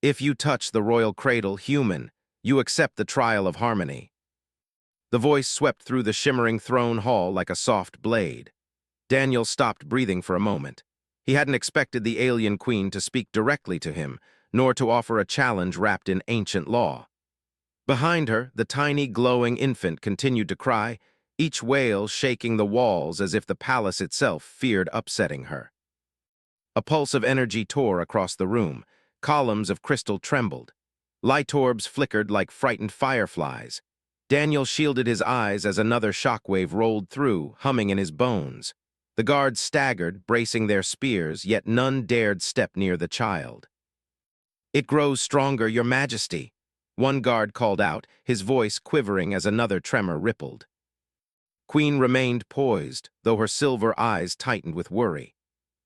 If you touch the royal cradle, human, you accept the trial of harmony. The voice swept through the shimmering throne hall like a soft blade. Daniel stopped breathing for a moment. He hadn't expected the alien queen to speak directly to him, nor to offer a challenge wrapped in ancient law. Behind her, the tiny, glowing infant continued to cry, each wail shaking the walls as if the palace itself feared upsetting her. A pulse of energy tore across the room. Columns of crystal trembled. Light orbs flickered like frightened fireflies. Daniel shielded his eyes as another shockwave rolled through, humming in his bones. The guards staggered, bracing their spears, yet none dared step near the child. "It grows stronger, Your Majesty," one guard called out, his voice quivering as another tremor rippled. Queen remained poised, though her silver eyes tightened with worry.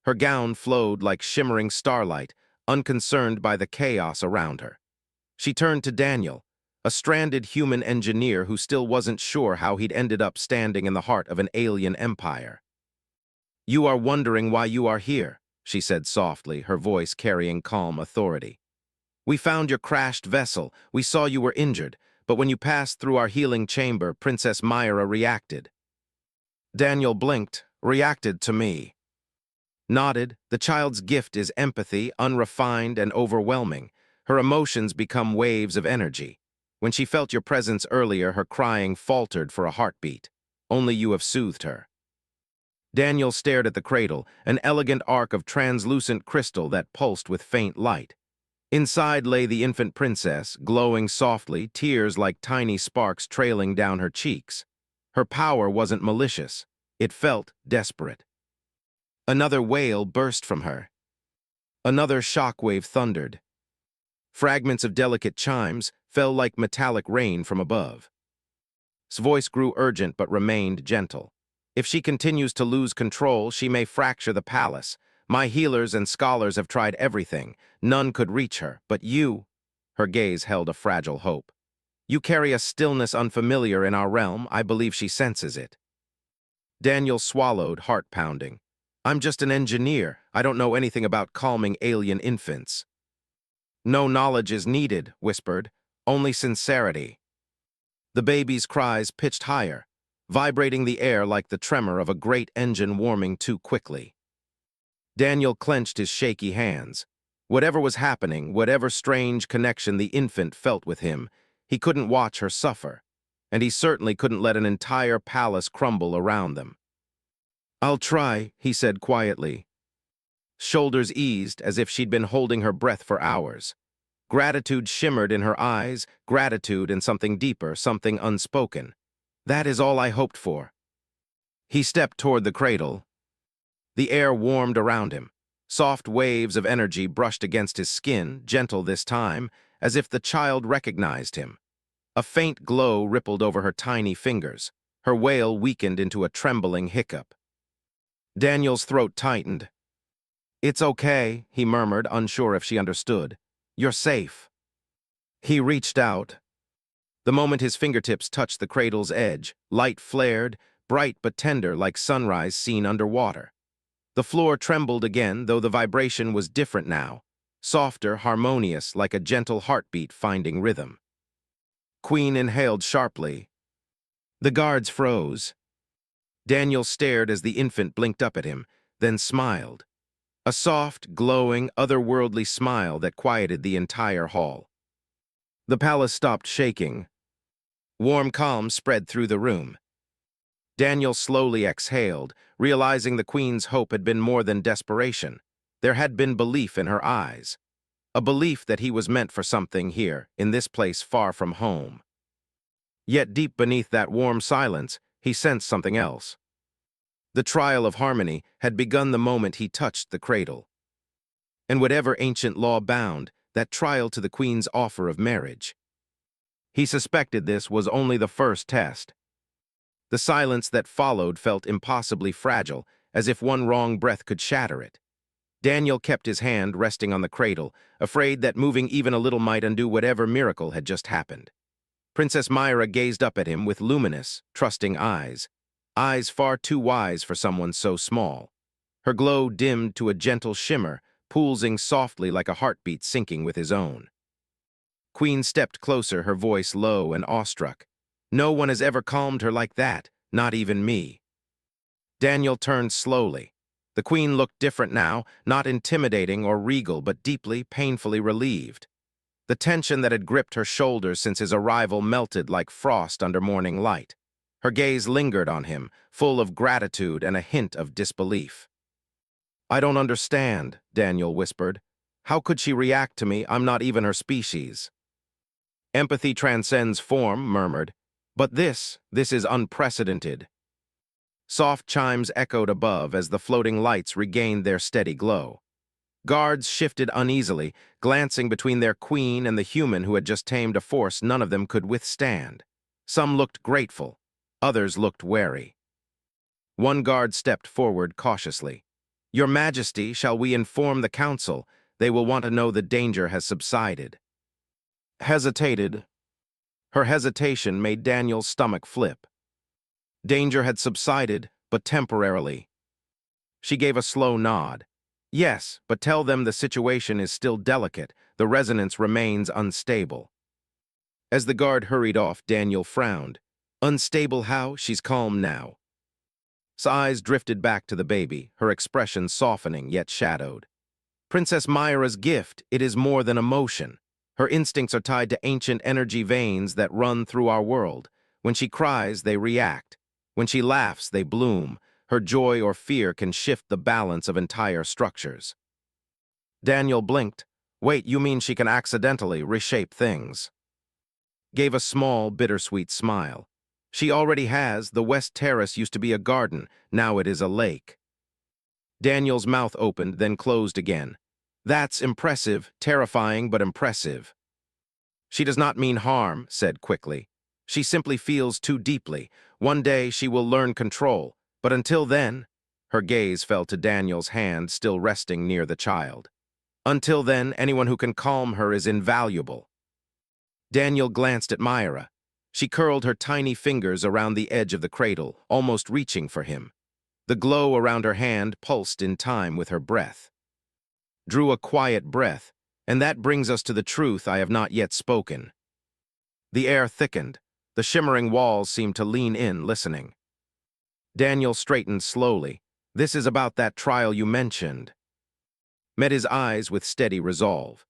Her gown flowed like shimmering starlight, unconcerned by the chaos around her. She turned to Daniel, a stranded human engineer who still wasn't sure how he'd ended up standing in the heart of an alien empire. "You are wondering why you are here," she said softly, her voice carrying calm authority. "We found your crashed vessel. We saw you were injured, but when you passed through our healing chamber, Princess Myra reacted." Daniel blinked. "Reacted to me?" Nodded. "The child's gift is empathy, unrefined and overwhelming. Her emotions become waves of energy. When she felt your presence earlier, her crying faltered for a heartbeat. Only you have soothed her." Daniel stared at the cradle, an elegant arc of translucent crystal that pulsed with faint light. Inside lay the infant princess, glowing softly, tears like tiny sparks trailing down her cheeks. Her power wasn't malicious. It felt desperate. Another wail burst from her. Another shockwave thundered. Fragments of delicate chimes fell like metallic rain from above. His voice grew urgent but remained gentle. "If she continues to lose control, she may fracture the palace. My healers and scholars have tried everything. None could reach her, but you—" Her gaze held a fragile hope. "You carry a stillness unfamiliar in our realm. I believe she senses it." Daniel swallowed, heart pounding. "I'm just an engineer. I don't know anything about calming alien infants." "No knowledge is needed," whispered. "Only sincerity." The baby's cries pitched higher, vibrating the air like the tremor of a great engine warming too quickly. Daniel clenched his shaky hands. Whatever was happening, whatever strange connection the infant felt with him, he couldn't watch her suffer, and he certainly couldn't let an entire palace crumble around them. "I'll try," he said quietly. Shoulders eased as if she'd been holding her breath for hours. Gratitude shimmered in her eyes, gratitude and something deeper, something unspoken. "That is all I hoped for." He stepped toward the cradle. The air warmed around him. Soft waves of energy brushed against his skin, gentle this time, as if the child recognized him. A faint glow rippled over her tiny fingers. Her wail weakened into a trembling hiccup. Daniel's throat tightened. "It's okay," he murmured, unsure if she understood. "You're safe." He reached out. The moment his fingertips touched the cradle's edge, light flared, bright but tender like sunrise seen underwater. The floor trembled again, though the vibration was different now, softer, harmonious, like a gentle heartbeat finding rhythm. Queen inhaled sharply. The guards froze. Daniel stared as the infant blinked up at him, then smiled. A soft, glowing, otherworldly smile that quieted the entire hall. The palace stopped shaking. Warm calm spread through the room. Daniel slowly exhaled, realizing the queen's hope had been more than desperation. There had been belief in her eyes. A belief that he was meant for something here, in this place far from home. Yet deep beneath that warm silence, he sensed something else. The trial of harmony had begun the moment he touched the cradle. And whatever ancient law bound, that trial to the queen's offer of marriage. He suspected this was only the first test. The silence that followed felt impossibly fragile, as if one wrong breath could shatter it. Daniel kept his hand resting on the cradle, afraid that moving even a little might undo whatever miracle had just happened. Princess Myra gazed up at him with luminous, trusting eyes. Eyes far too wise for someone so small. Her glow dimmed to a gentle shimmer, pulsing softly like a heartbeat syncing with his own. Queen stepped closer, her voice low and awestruck. No one has ever calmed her like that, not even me. Daniel turned slowly. The Queen looked different now, not intimidating or regal, but deeply, painfully relieved. The tension that had gripped her shoulders since his arrival melted like frost under morning light. Her gaze lingered on him, full of gratitude and a hint of disbelief. "I don't understand," Daniel whispered. "How could she react to me? I'm not even her species." "Empathy transcends form," murmured. "But this is unprecedented." Soft chimes echoed above as the floating lights regained their steady glow. Guards shifted uneasily, glancing between their queen and the human who had just tamed a force none of them could withstand. Some looked grateful, others looked wary. One guard stepped forward cautiously. "Your Majesty, shall we inform the council? They will want to know the danger has subsided." Hesitated. Her hesitation made Daniel's stomach flip. Danger had subsided, but temporarily. She gave a slow nod. "Yes, but tell them the situation is still delicate. The resonance remains unstable." As the guard hurried off, Daniel frowned. "Unstable how? She's calm now." His eyes drifted back to the baby, her expression softening yet shadowed. "Princess Myra's gift, it is more than emotion. Her instincts are tied to ancient energy veins that run through our world. When she cries, they react. When she laughs, they bloom. Her joy or fear can shift the balance of entire structures." Daniel blinked. "Wait, you mean she can accidentally reshape things?" Gave a small, bittersweet smile. "She already has. The West Terrace used to be a garden. Now it is a lake." Daniel's mouth opened, then closed again. "That's impressive, terrifying but impressive." "She does not mean harm," said quickly. "She simply feels too deeply. One day she will learn control, but until then—" Her gaze fell to Daniel's hand still resting near the child. "Until then, anyone who can calm her is invaluable." Daniel glanced at Myra. She curled her tiny fingers around the edge of the cradle, almost reaching for him. The glow around her hand pulsed in time with her breath. Drew a quiet breath, "And that brings us to the truth I have not yet spoken." The air thickened. The shimmering walls seemed to lean in, listening. Daniel straightened slowly. "This is about that trial you mentioned." Met his eyes with steady resolve.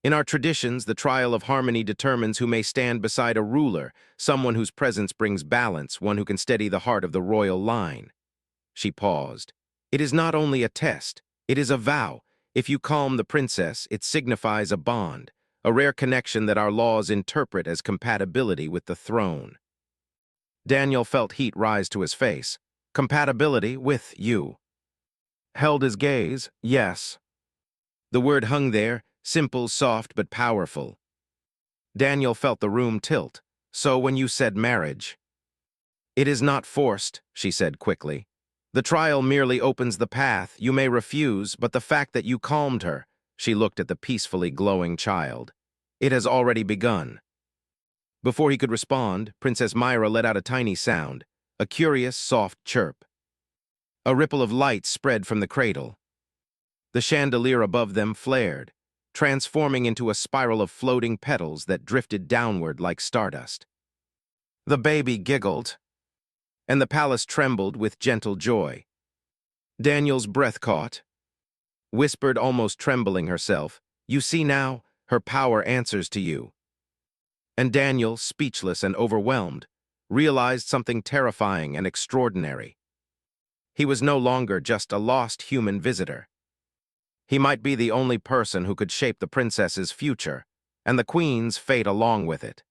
"In our traditions, the trial of harmony determines who may stand beside a ruler, someone whose presence brings balance, one who can steady the heart of the royal line." She paused. "It is not only a test, it is a vow. If you calm the princess, it signifies a bond, a rare connection that our laws interpret as compatibility with the throne." Daniel felt heat rise to his face. "Compatibility with you." Held his gaze. "Yes." The word hung there, simple, soft, but powerful. Daniel felt the room tilt. "So when you said marriage—" "It is not forced," she said quickly. "The trial merely opens the path. You may refuse, but the fact that you calmed her—" She looked at the peacefully glowing child. "It has already begun." Before he could respond, Princess Myra let out a tiny sound, a curious, soft chirp. A ripple of light spread from the cradle. The chandelier above them flared, transforming into a spiral of floating petals that drifted downward like stardust. The baby giggled, and the palace trembled with gentle joy. Daniel's breath caught, whispered, almost trembling herself, "You see now, her power answers to you." And Daniel, speechless and overwhelmed, realized something terrifying and extraordinary. He was no longer just a lost human visitor. He might be the only person who could shape the princess's future, and the queen's fate along with it.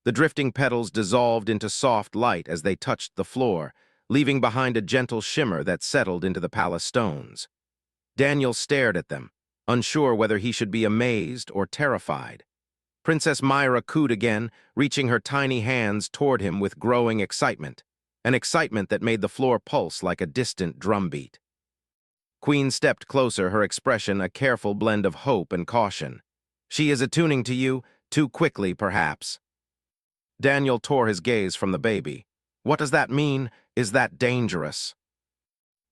The drifting petals dissolved into soft light as they touched the floor, leaving behind a gentle shimmer that settled into the palace stones. Daniel stared at them, unsure whether he should be amazed or terrified. Princess Myra cooed again, reaching her tiny hands toward him with growing excitement, an excitement that made the floor pulse like a distant drumbeat. Queen stepped closer, her expression a careful blend of hope and caution. "She is attuning to you, too quickly, perhaps." Daniel tore his gaze from the baby. "What does that mean? Is that dangerous?"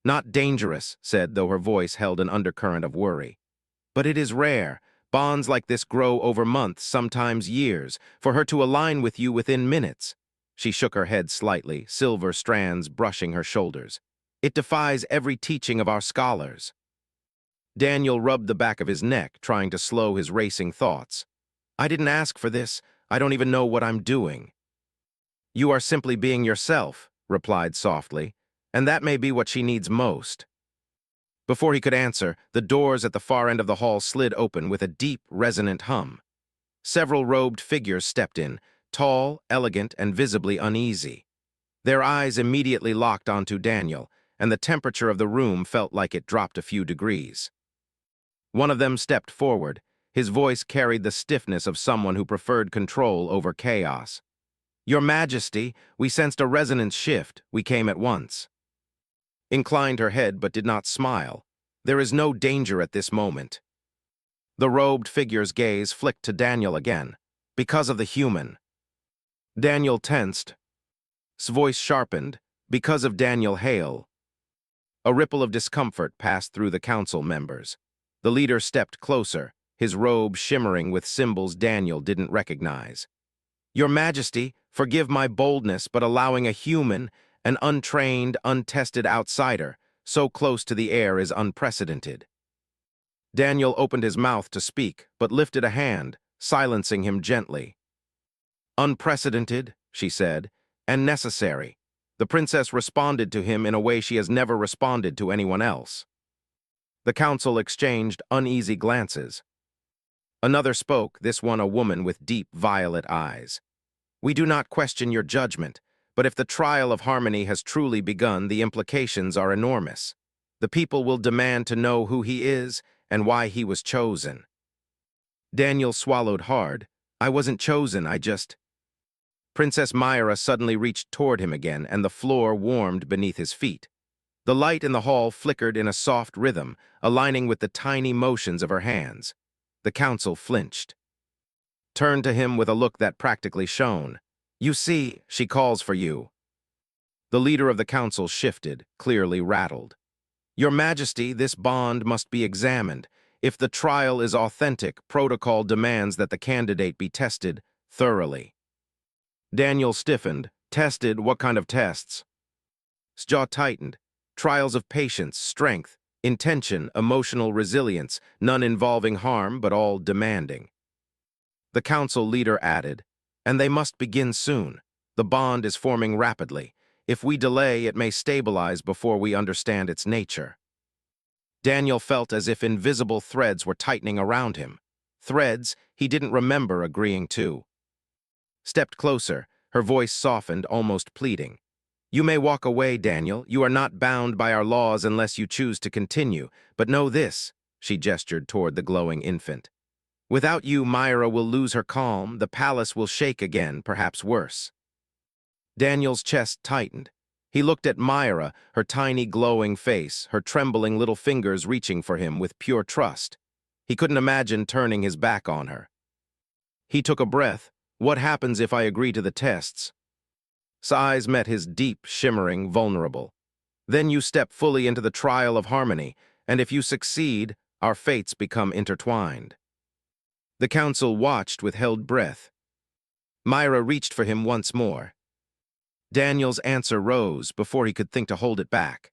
Not dangerous, said, though her voice held an undercurrent of worry. But it is rare. Bonds like this grow over months, sometimes years, for her to align with you within minutes. She shook her head slightly, silver strands brushing her shoulders. It defies every teaching of our scholars. Daniel rubbed the back of his neck, trying to slow his racing thoughts. I didn't ask for this. I don't even know what I'm doing. You are simply being yourself, replied softly, and that may be what she needs most. Before he could answer, the doors at the far end of the hall slid open with a deep, resonant hum. Several robed figures stepped in, tall, elegant, and visibly uneasy. Their eyes immediately locked onto Daniel, and the temperature of the room felt like it dropped a few degrees. One of them stepped forward. His voice carried the stiffness of someone who preferred control over chaos. Your Majesty, we sensed a resonance shift. We came at once. Inclined her head but did not smile. There is no danger at this moment. The robed figure's gaze flicked to Daniel again. Because of the human. Daniel tensed. His voice sharpened. Because of Daniel Hale. A ripple of discomfort passed through the council members. The leader stepped closer, his robe shimmering with symbols Daniel didn't recognize. Your Majesty, forgive my boldness, but allowing a human, an untrained, untested outsider, so close to the air is unprecedented. Daniel opened his mouth to speak, but lifted a hand, silencing him gently. Unprecedented, she said, and necessary. The princess responded to him in a way she has never responded to anyone else. The council exchanged uneasy glances. Another spoke, this one a woman with deep violet eyes. We do not question your judgment, but if the trial of harmony has truly begun, the implications are enormous. The people will demand to know who he is and why he was chosen. Daniel swallowed hard. I wasn't chosen, I just... Princess Myra suddenly reached toward him again, and the floor warmed beneath his feet. The light in the hall flickered in a soft rhythm, aligning with the tiny motions of her hands. The council flinched. Turned to him with a look that practically shone. You see, she calls for you. The leader of the council shifted, clearly rattled. Your Majesty, this bond must be examined. If the trial is authentic, protocol demands that the candidate be tested thoroughly. Daniel stiffened. Tested? What kind of tests? His jaw tightened. Trials of patience, strength, intention, emotional resilience, none involving harm, but all demanding. The council leader added, and they must begin soon. The bond is forming rapidly. If we delay, it may stabilize before we understand its nature. Daniel felt as if invisible threads were tightening around him. Threads he didn't remember agreeing to. Stepped closer, her voice softened, almost pleading. You may walk away, Daniel. You are not bound by our laws unless you choose to continue. But know this, she gestured toward the glowing infant. Without you, Myra will lose her calm. The palace will shake again, perhaps worse. Daniel's chest tightened. He looked at Myra, her tiny glowing face, her trembling little fingers reaching for him with pure trust. He couldn't imagine turning his back on her. He took a breath. What happens if I agree to the tests? His eyes met his deep, shimmering, vulnerable. Then you step fully into the trial of harmony, and if you succeed, our fates become intertwined. The council watched with held breath. Myra reached for him once more. Daniel's answer rose before he could think to hold it back.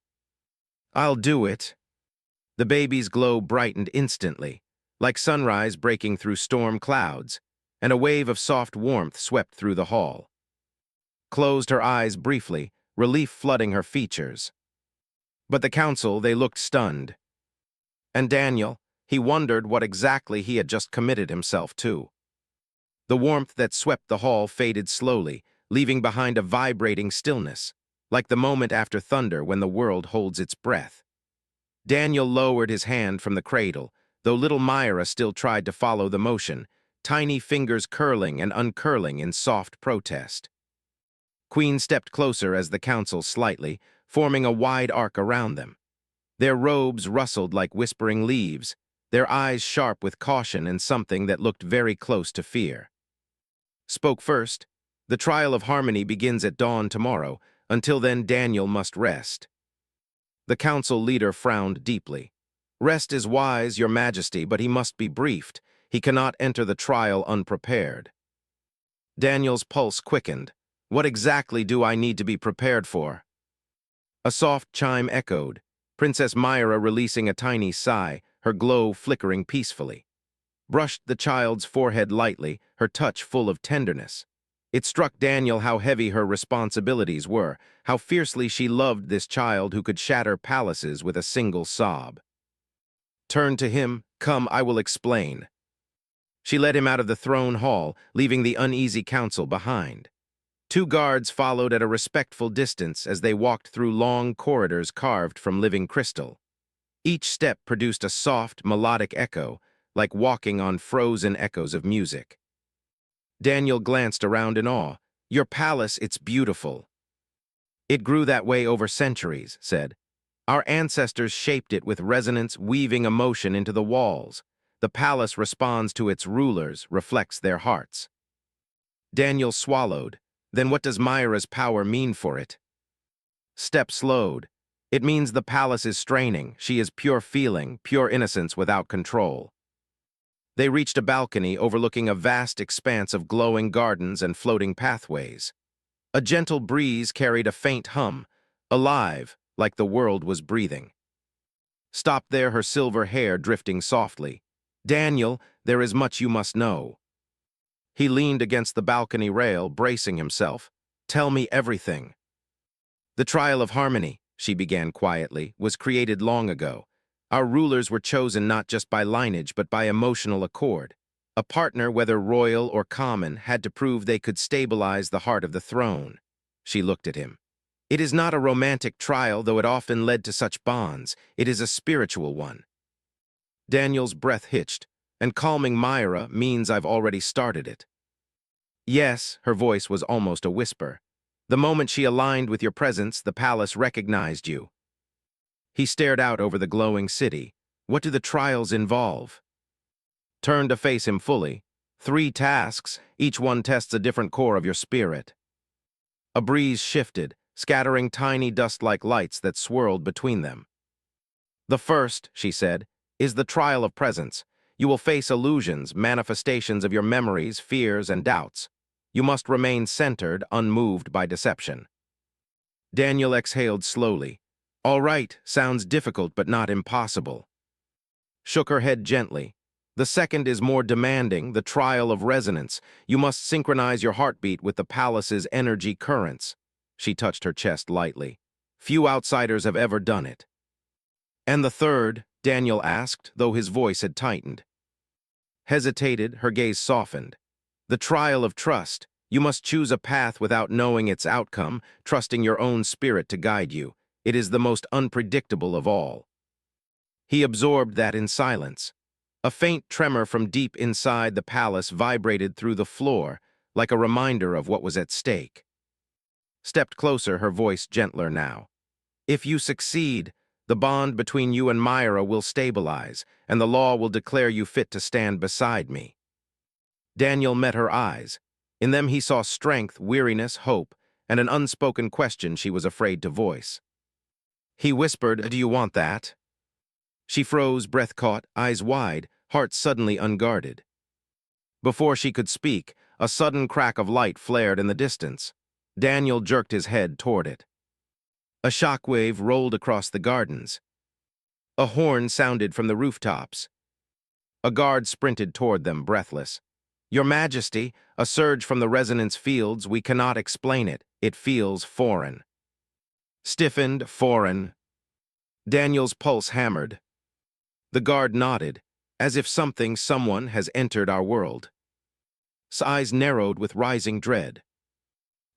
I'll do it. The baby's glow brightened instantly, like sunrise breaking through storm clouds, and a wave of soft warmth swept through the hall. Closed her eyes briefly, relief flooding her features. But the council, they looked stunned. And Daniel, he wondered what exactly he had just committed himself to. The warmth that swept the hall faded slowly, leaving behind a vibrating stillness, like the moment after thunder when the world holds its breath. Daniel lowered his hand from the cradle, though little Myra still tried to follow the motion, tiny fingers curling and uncurling in soft protest. Queen stepped closer as the council slightly, forming a wide arc around them. Their robes rustled like whispering leaves, their eyes sharp with caution and something that looked very close to fear. Spoke first. The trial of harmony begins at dawn tomorrow. Until then, Daniel must rest. The council leader frowned deeply. Rest is wise, your majesty, but he must be briefed. He cannot enter the trial unprepared. Daniel's pulse quickened. What exactly do I need to be prepared for? A soft chime echoed, Princess Myra releasing a tiny sigh, her glow flickering peacefully. Brushed the child's forehead lightly, her touch full of tenderness. It struck Daniel how heavy her responsibilities were, how fiercely she loved this child who could shatter palaces with a single sob. Turn to him, come, I will explain. She led him out of the throne hall, leaving the uneasy council behind. Two guards followed at a respectful distance as they walked through long corridors carved from living crystal. Each step produced a soft, melodic echo, like walking on frozen echoes of music. Daniel glanced around in awe. Your palace, it's beautiful. It grew that way over centuries, said. Our ancestors shaped it with resonance, weaving emotion into the walls. The palace responds to its rulers, reflects their hearts. Daniel swallowed. Then what does Myra's power mean for it? Step slowed. It means the palace is straining. She is pure feeling, pure innocence without control. They reached a balcony overlooking a vast expanse of glowing gardens and floating pathways. A gentle breeze carried a faint hum, alive, like the world was breathing. Stopped there, her silver hair drifting softly. Daniel, there is much you must know. He leaned against the balcony rail, bracing himself. Tell me everything. The trial of harmony, she began quietly, was created long ago. Our rulers were chosen not just by lineage, but by emotional accord. A partner, whether royal or common, had to prove they could stabilize the heart of the throne. She looked at him. It is not a romantic trial, though it often led to such bonds. It is a spiritual one. Daniel's breath hitched, and calming Myra means I've already started it. Yes, her voice was almost a whisper. The moment she aligned with your presence, the palace recognized you. He stared out over the glowing city. What do the trials involve? Turned to face him fully. 3 tasks, each one tests a different core of your spirit. A breeze shifted, scattering tiny dust-like lights that swirled between them. The first, she said, is the trial of presence. You will face illusions, manifestations of your memories, fears, and doubts. You must remain centered, unmoved by deception. Daniel exhaled slowly. All right, sounds difficult but not impossible. Shook her head gently. The second is more demanding, the trial of resonance. You must synchronize your heartbeat with the palace's energy currents. She touched her chest lightly. Few outsiders have ever done it. And the third, Daniel asked, though his voice had tightened. Hesitated, her gaze softened. The trial of trust. You must choose a path without knowing its outcome, trusting your own spirit to guide you. It is the most unpredictable of all. He absorbed that in silence. A faint tremor from deep inside the palace vibrated through the floor, like a reminder of what was at stake. Stepped closer, her voice gentler now. If you succeed, the bond between you and Myra will stabilize, and the law will declare you fit to stand beside me. Daniel met her eyes. In them he saw strength, weariness, hope, and an unspoken question she was afraid to voice. He whispered, Do you want that? She froze, breath caught, eyes wide, heart suddenly unguarded. Before she could speak, a sudden crack of light flared in the distance. Daniel jerked his head toward it. A shockwave rolled across the gardens. A horn sounded from the rooftops. A guard sprinted toward them, breathless. Your Majesty, a surge from the resonance fields, we cannot explain it. It feels foreign. Stiffened, foreign. Daniel's pulse hammered. The guard nodded, as if someone has entered our world. His eyes narrowed with rising dread.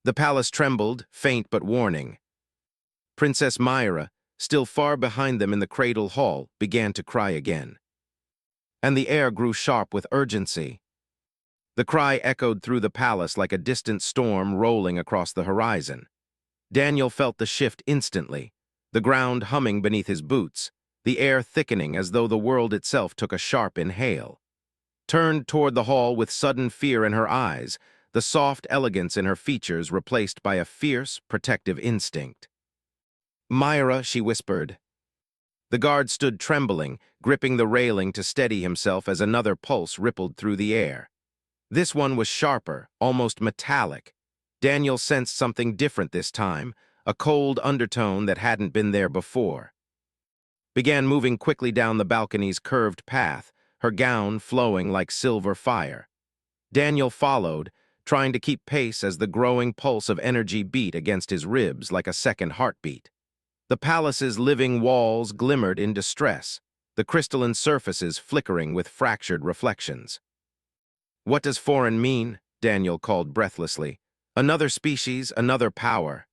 The palace trembled, faint but warning. Princess Myra, still far behind them in the cradle hall, began to cry again. And the air grew sharp with urgency. The cry echoed through the palace like a distant storm rolling across the horizon. Daniel felt the shift instantly, the ground humming beneath his boots, the air thickening as though the world itself took a sharp inhale. Turned toward the hall with sudden fear in her eyes, the soft elegance in her features replaced by a fierce, protective instinct. Myra, she whispered, The guard stood trembling, gripping the railing to steady himself as another pulse rippled through the air. This one was sharper, almost metallic. Daniel sensed something different this time, a cold undertone that hadn't been there before. Began moving quickly down the balcony's curved path, her gown flowing like silver fire. Daniel followed, trying to keep pace as the growing pulse of energy beat against his ribs like a second heartbeat. The palace's living walls glimmered in distress, the crystalline surfaces flickering with fractured reflections. "What does foreign mean?" Daniel called breathlessly. "Another species, another power."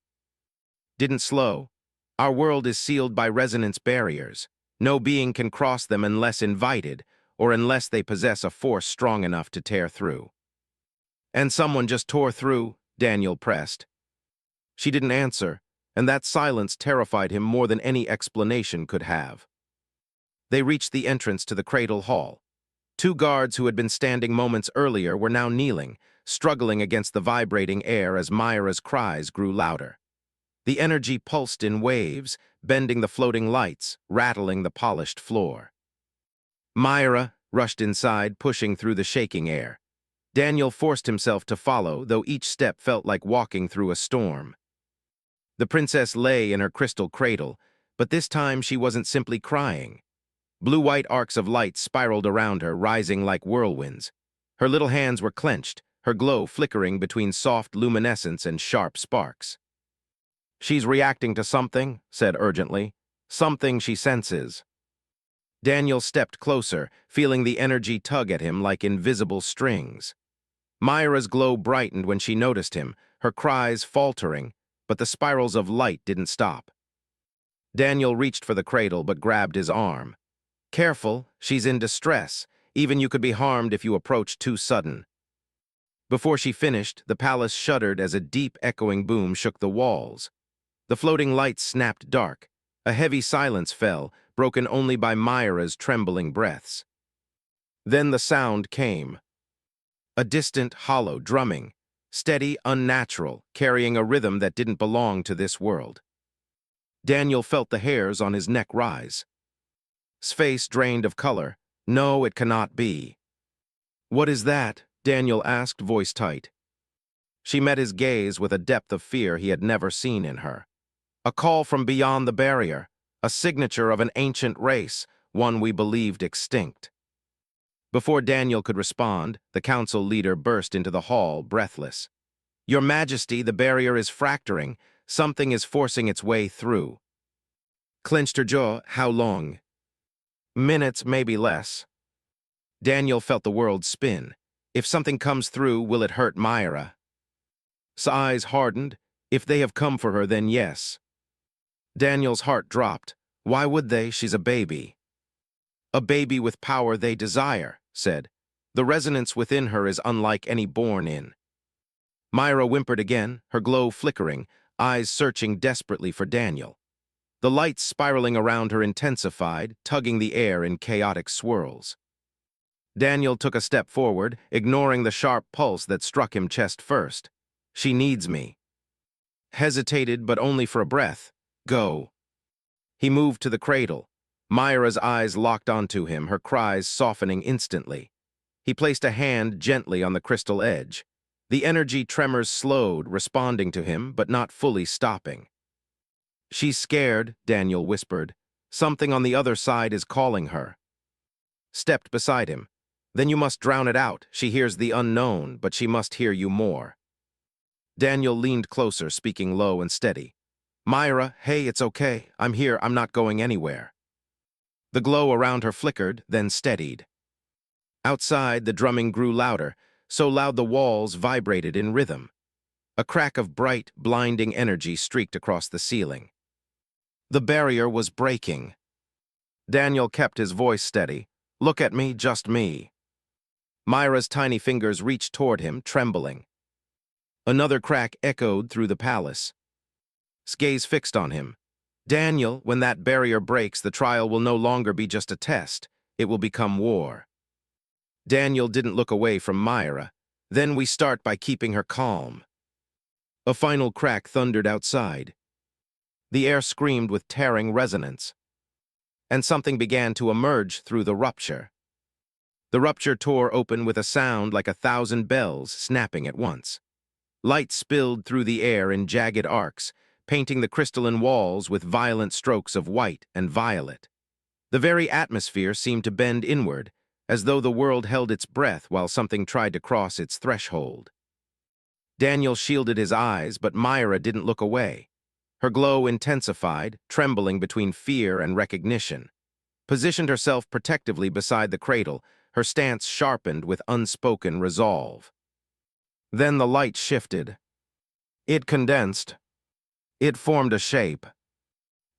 Didn't slow. "Our world is sealed by resonance barriers. No being can cross them unless invited, or unless they possess a force strong enough to tear through." "And someone just tore through," Daniel pressed. She didn't answer, and that silence terrified him more than any explanation could have. They reached the entrance to the cradle hall. Two guards who had been standing moments earlier were now kneeling, struggling against the vibrating air as Myra's cries grew louder. The energy pulsed in waves, bending the floating lights, rattling the polished floor. Myra rushed inside, pushing through the shaking air. Daniel forced himself to follow, though each step felt like walking through a storm. The princess lay in her crystal cradle, but this time she wasn't simply crying. Blue-white arcs of light spiraled around her, rising like whirlwinds. Her little hands were clenched, her glow flickering between soft luminescence and sharp sparks. "She's reacting to something," said urgently. "Something she senses." Daniel stepped closer, feeling the energy tug at him like invisible strings. Myra's glow brightened when she noticed him, her cries faltering, but the spirals of light didn't stop. Daniel reached for the cradle but grabbed his arm. "Careful, she's in distress. Even you could be harmed if you approach too sudden." Before she finished, the palace shuddered as a deep, echoing boom shook the walls. The floating lights snapped dark. A heavy silence fell, broken only by Myra's trembling breaths. Then the sound came. A distant, hollow drumming, steady, unnatural, carrying a rhythm that didn't belong to this world. Daniel felt the hairs on his neck rise. His face drained of color. "No, it cannot be." "What is that?" Daniel asked, voice tight. She met his gaze with a depth of fear he had never seen in her. "A call from beyond the barrier, a signature of an ancient race, one we believed extinct." Before Daniel could respond, the council leader burst into the hall, breathless. "Your Majesty, the barrier is fracturing. Something is forcing its way through." Clenched her jaw. "How long?" "Minutes, maybe less." Daniel felt the world spin. If something comes through, will it hurt Myra? His eyes hardened. If they have come for her, then yes. Daniel's heart dropped. Why would they? She's a baby. "A baby with power they desire," said. "The resonance within her is unlike any born in." Myra whimpered again, her glow flickering, eyes searching desperately for Daniel. The lights spiraling around her intensified, tugging the air in chaotic swirls. Daniel took a step forward, ignoring the sharp pulse that struck him chest first. "She needs me." Hesitated, but only for a breath. "Go." He moved to the cradle. Myra's eyes locked onto him, her cries softening instantly. He placed a hand gently on the crystal edge. The energy tremors slowed, responding to him, but not fully stopping. "She's scared," Daniel whispered. "Something on the other side is calling her." Stepped beside him. "Then you must drown it out. She hears the unknown, but she must hear you more." Daniel leaned closer, speaking low and steady. "Myra, hey, it's okay. I'm here. I'm not going anywhere." The glow around her flickered, then steadied. Outside, the drumming grew louder, so loud the walls vibrated in rhythm. A crack of bright, blinding energy streaked across the ceiling. The barrier was breaking. Daniel kept his voice steady. "Look at me, just me." Myra's tiny fingers reached toward him, trembling. Another crack echoed through the palace. His gaze fixed on him. "Daniel, when that barrier breaks, the trial will no longer be just a test. It will become war." Daniel didn't look away from Myra. "Then we start by keeping her calm." A final crack thundered outside. The air screamed with tearing resonance. and something began to emerge through the rupture. The rupture tore open with a sound like 1,000 bells snapping at once. Light spilled through the air in jagged arcs, painting the crystalline walls with violent strokes of white and violet. The very atmosphere seemed to bend inward, as though the world held its breath while something tried to cross its threshold. Daniel shielded his eyes, but Myra didn't look away. Her glow intensified, trembling between fear and recognition. Positioned herself protectively beside the cradle, her stance sharpened with unspoken resolve. Then the light shifted. It condensed. It formed a shape.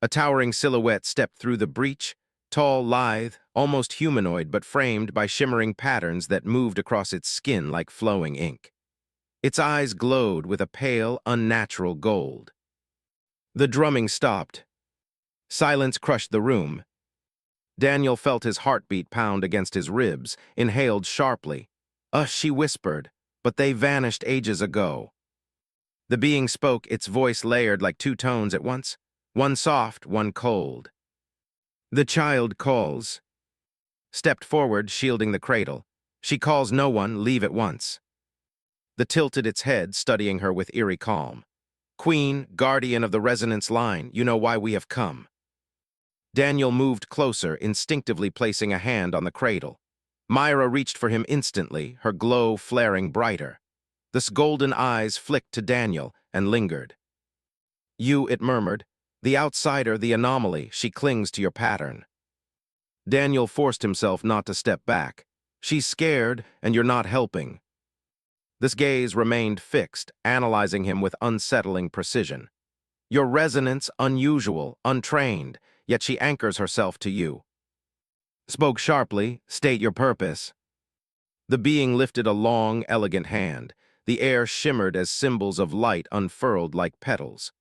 A towering silhouette stepped through the breach, tall, lithe, almost humanoid but framed by shimmering patterns that moved across its skin like flowing ink. Its eyes glowed with a pale, unnatural gold. The drumming stopped. Silence crushed the room. Daniel felt his heartbeat pound against his ribs, inhaled sharply. She whispered, but they vanished ages ago. The being spoke, its voice layered like two tones at once, one soft, one cold. The child calls. Stepped forward, shielding the cradle. She calls no one, leave at once. The tilted its head, studying her with eerie calm. Queen, guardian of the resonance line, you know why we have come. Daniel moved closer, instinctively placing a hand on the cradle. Myra reached for him instantly, her glow flaring brighter. The golden eyes flicked to Daniel and lingered. You, it murmured. The outsider, the anomaly, she clings to your pattern. Daniel forced himself not to step back. She's scared, and you're not helping. This gaze remained fixed, analyzing him with unsettling precision. Your resonance, unusual, untrained, yet she anchors herself to you. Spoke sharply, state your purpose. The being lifted a long, elegant hand. The air shimmered as symbols of light unfurled like petals.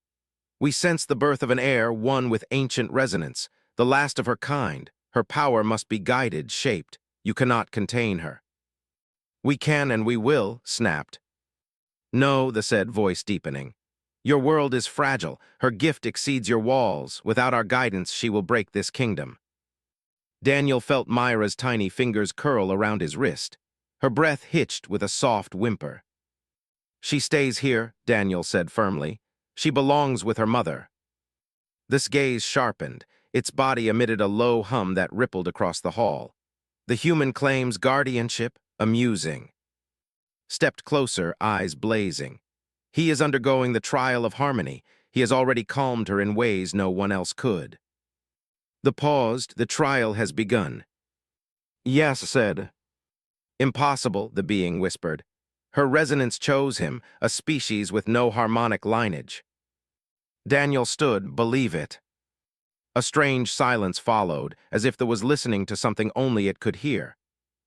We sense the birth of an heir, one with ancient resonance, the last of her kind. Her power must be guided, shaped. You cannot contain her. We can and we will, snapped. No, the said voice deepening. Your world is fragile. Her gift exceeds your walls. Without our guidance, she will break this kingdom. Daniel felt Myra's tiny fingers curl around his wrist. Her breath hitched with a soft whimper. She stays here, Daniel said firmly. She belongs with her mother. This gaze sharpened. Its body emitted a low hum that rippled across the hall. The human claims guardianship, amusing. Stepped closer, eyes blazing. He is undergoing the trial of harmony. He has already calmed her in ways no one else could. The paused, the trial has begun. Yes, said. Impossible, the being whispered. Her resonance chose him, a species with no harmonic lineage. Daniel stood, believe it. A strange silence followed, as if there was listening to something only it could hear.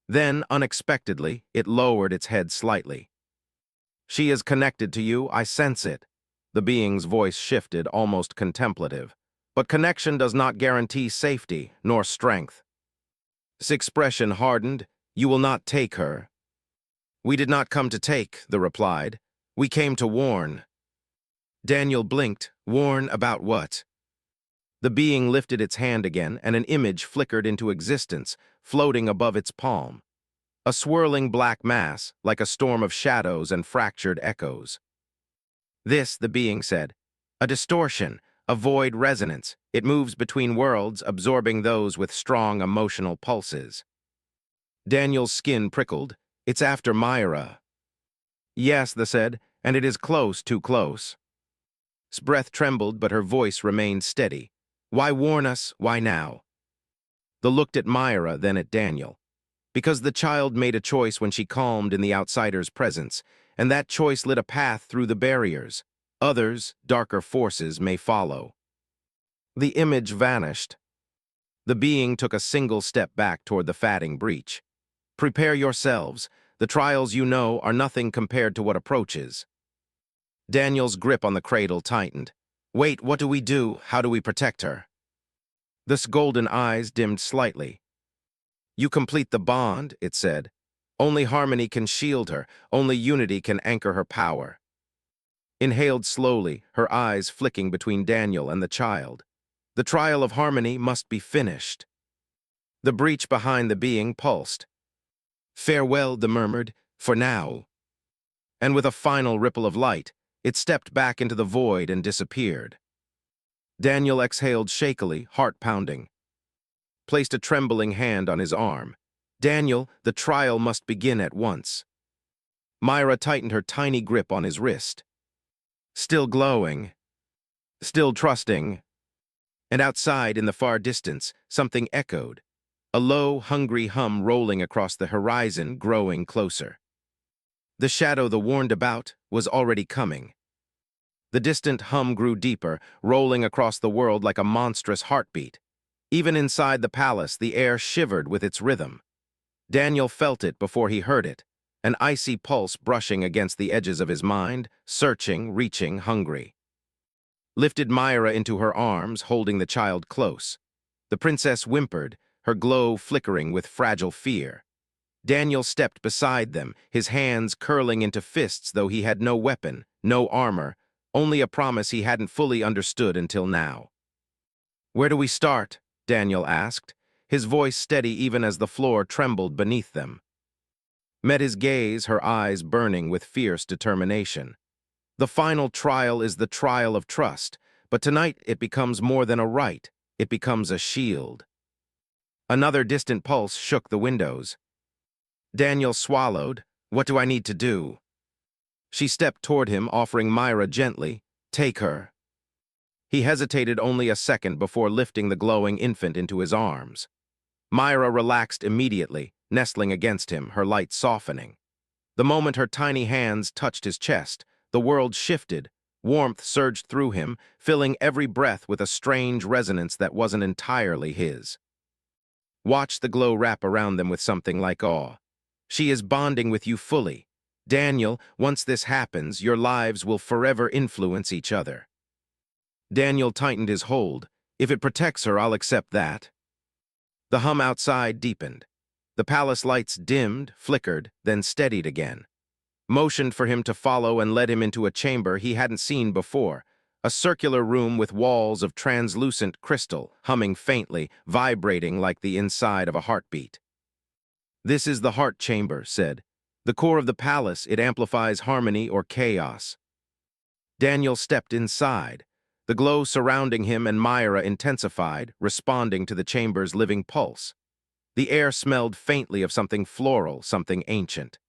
Then, unexpectedly, it lowered its head slightly. She is connected to you, I sense it. The being's voice shifted, almost contemplative. But connection does not guarantee safety, nor strength. This expression hardened. You will not take her. We did not come to take, the replied. We came to warn. Daniel blinked. Warn about what? The being lifted its hand again, and an image flickered into existence, floating above its palm. A swirling black mass, like a storm of shadows and fractured echoes. This, the being said, a distortion, a void resonance. It moves between worlds, absorbing those with strong emotional pulses. Daniel's skin prickled. It's after Myra. Yes, the said, and it is close, too close. His breath trembled, but her voice remained steady. Why warn us? Why now? The looked at Myra, then at Daniel. Because the child made a choice when she calmed in the outsider's presence, and that choice lit a path through the barriers. Others, darker forces, may follow. The image vanished. The being took a single step back toward the fatting breach. Prepare yourselves. The trials you know are nothing compared to what approaches. Daniel's grip on the cradle tightened. Wait, what do we do? How do we protect her? The golden eyes dimmed slightly. You complete the bond, it said. Only harmony can shield her. Only unity can anchor her power. Inhaled slowly, her eyes flicking between Daniel and the child. The trial of harmony must be finished. The breach behind the being pulsed. "Farewell," the murmured, "for now." And with a final ripple of light, it stepped back into the void and disappeared. Daniel exhaled shakily, heart pounding, placed a trembling hand on his arm. "Daniel, the trial must begin at once." Myra tightened her tiny grip on his wrist. Still glowing, still trusting. And outside, in the far distance, something echoed, a low, hungry hum rolling across the horizon, growing closer. The shadow the warned about was already coming. The distant hum grew deeper, rolling across the world like a monstrous heartbeat. Even inside the palace, the air shivered with its rhythm. Daniel felt it before he heard it, an icy pulse brushing against the edges of his mind, searching, reaching, hungry. Lifted Myra into her arms, holding the child close. The princess whimpered, her glow flickering with fragile fear. Daniel stepped beside them, his hands curling into fists though he had no weapon, no armor, only a promise he hadn't fully understood until now. "Where do we start?" Daniel asked, his voice steady even as the floor trembled beneath them. Met his gaze, her eyes burning with fierce determination. "The final trial is the trial of trust, but tonight it becomes more than a right, it becomes a shield." Another distant pulse shook the windows. Daniel swallowed. "What do I need to do?" She stepped toward him, offering Myra gently, "Take her." He hesitated only a second before lifting the glowing infant into his arms. Myra relaxed immediately, nestling against him, her light softening. The moment her tiny hands touched his chest, the world shifted, warmth surged through him, filling every breath with a strange resonance that wasn't entirely his. Watch the glow wrap around them with something like awe. "She is bonding with you fully. Daniel, once this happens, your lives will forever influence each other." Daniel tightened his hold. "If it protects her, I'll accept that." The hum outside deepened. The palace lights dimmed, flickered, then steadied again. Motioned for him to follow and led him into a chamber he hadn't seen before, a circular room with walls of translucent crystal, humming faintly, vibrating like the inside of a heartbeat. "This is the heart chamber," said. "The core of the palace, it amplifies harmony or chaos." Daniel stepped inside. The glow surrounding him and Myra intensified, responding to the chamber's living pulse. The air smelled faintly of something floral, something ancient.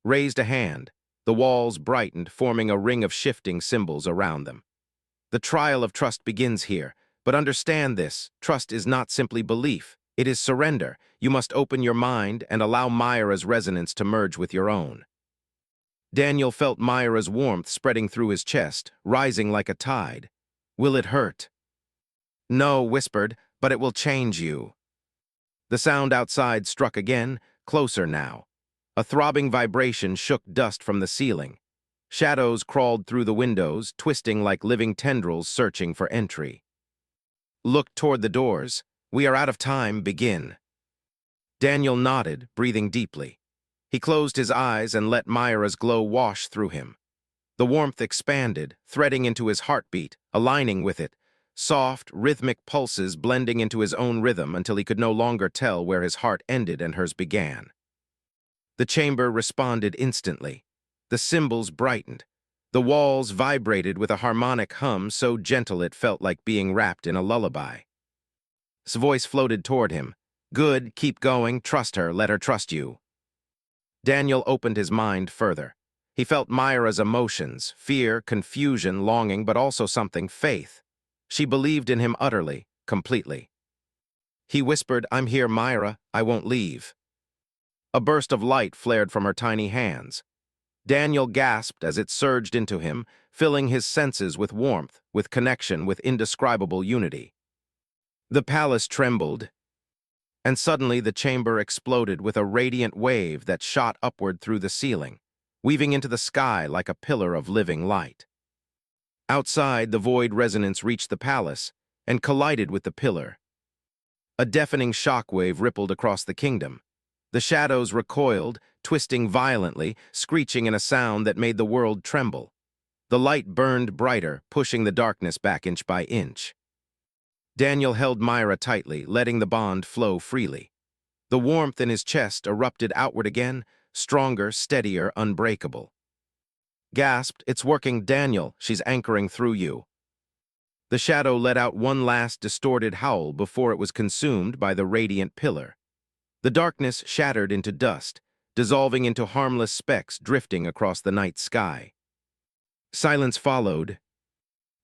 Raised a hand. The walls brightened, forming a ring of shifting symbols around them. "The trial of trust begins here, but understand this, trust is not simply belief, it is surrender. You must open your mind and allow Myra's resonance to merge with your own." Daniel felt Myra's warmth spreading through his chest, rising like a tide. "Will it hurt?" "No," whispered, "but it will change you." The sound outside struck again, closer now. A throbbing vibration shook dust from the ceiling. Shadows crawled through the windows, twisting like living tendrils searching for entry. "Look toward the doors. We are out of time. Begin." Daniel nodded, breathing deeply. He closed his eyes and let Myra's glow wash through him. The warmth expanded, threading into his heartbeat, aligning with it, soft, rhythmic pulses blending into his own rhythm until he could no longer tell where his heart ended and hers began. The chamber responded instantly. The symbols brightened. The walls vibrated with a harmonic hum so gentle it felt like being wrapped in a lullaby. His voice floated toward him. "Good, keep going, trust her, let her trust you." Daniel opened his mind further. He felt Myra's emotions, fear, confusion, longing, but also something, faith. She believed in him utterly, completely. He whispered, "I'm here, Myra, I won't leave." A burst of light flared from her tiny hands. Daniel gasped as it surged into him, filling his senses with warmth, with connection, with indescribable unity. The palace trembled, and suddenly the chamber exploded with a radiant wave that shot upward through the ceiling, weaving into the sky like a pillar of living light. Outside, the void resonance reached the palace and collided with the pillar. A deafening shockwave rippled across the kingdom. The shadows recoiled, twisting violently, screeching in a sound that made the world tremble. The light burned brighter, pushing the darkness back inch by inch. Daniel held Myra tightly, letting the bond flow freely. The warmth in his chest erupted outward again, stronger, steadier, unbreakable. Gasped, "It's working, Daniel. She's anchoring through you." The shadow let out one last distorted howl before it was consumed by the radiant pillar. The darkness shattered into dust, dissolving into harmless specks drifting across the night sky. Silence followed.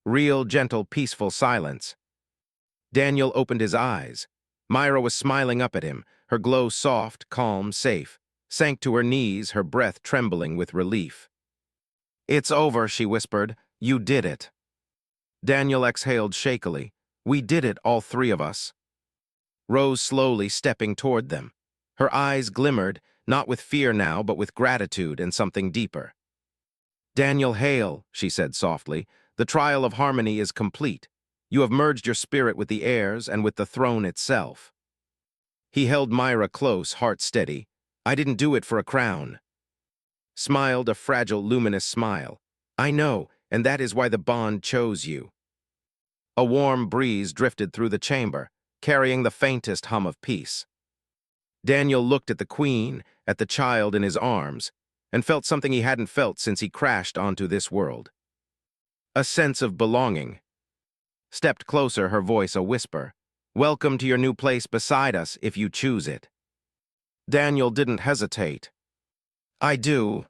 Real, gentle, peaceful silence. Daniel opened his eyes. Myra was smiling up at him, her glow soft, calm, safe, sank to her knees, her breath trembling with relief. "It's over," she whispered. "You did it." Daniel exhaled shakily. "We did it, all three of us." Rose slowly stepping toward them. Her eyes glimmered, not with fear now, but with gratitude and something deeper. "Daniel Hale," she said softly, "the trial of harmony is complete. You have merged your spirit with the heirs and with the throne itself." He held Myra close, heart steady. "I didn't do it for a crown." Smiled a fragile, luminous smile. "I know, and that is why the bond chose you." A warm breeze drifted through the chamber, carrying the faintest hum of peace. Daniel looked at the queen, at the child in his arms, and felt something he hadn't felt since he crashed onto this world. A sense of belonging. Stepped closer, her voice a whisper. "Welcome to your new place beside us, if you choose it." Daniel didn't hesitate. "I do."